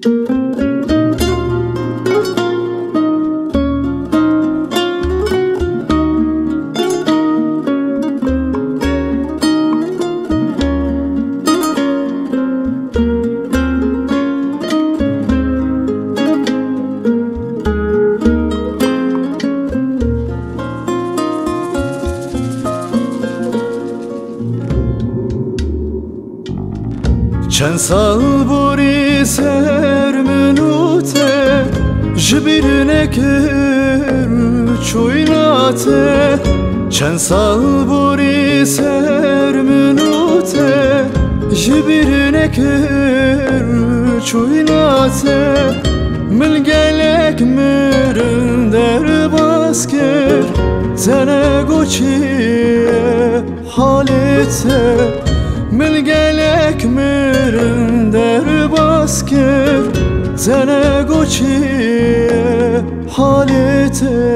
چند سال بوری سر منوته جبیر نکر چویناته چند سال بوری سر منوته جبیر نکر چویناته من گلک مرن در باز کرد زنگو چیه حالته من گلک مرن در باز کرد زنگو چیه حالته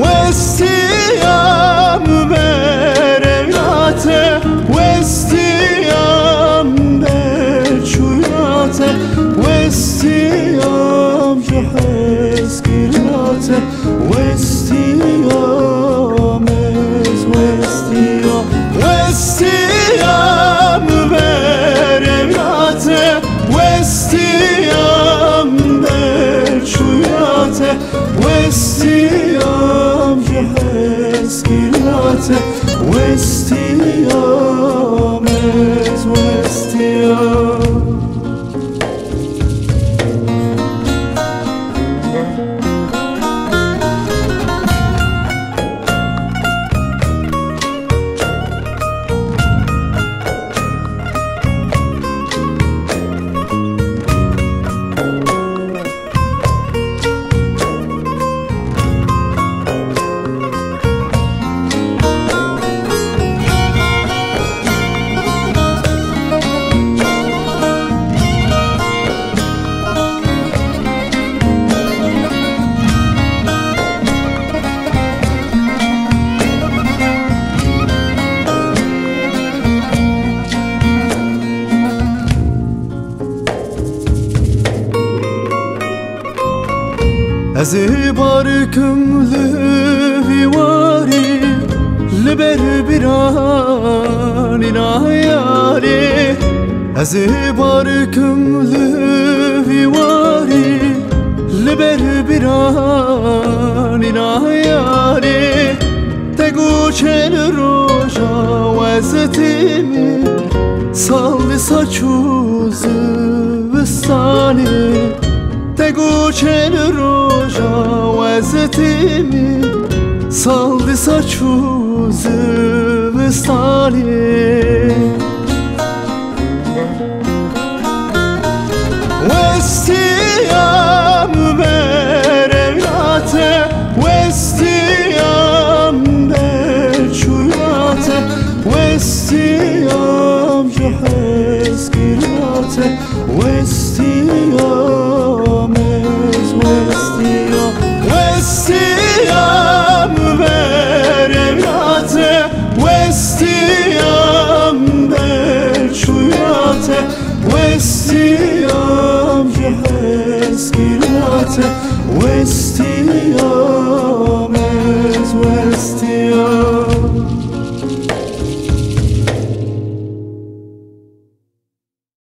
وستیم برماته وستیم برچویاته وستیم جهز گیراته وستیم وستیم برماته وستیم برچویاته وستیم جهز گیراته وستیم وستیم از بارکم لویواری لبر بیرانی نایاری از بارکم لویواری لبر بیرانی نایاری تگو چن روژا وزتیمی سال ساچوز بستانی تگو چن روژا وزتیمی سال ساچوز بستانی وستیم برماته وستیم برچویاته وستیم جهز گیراته وستیم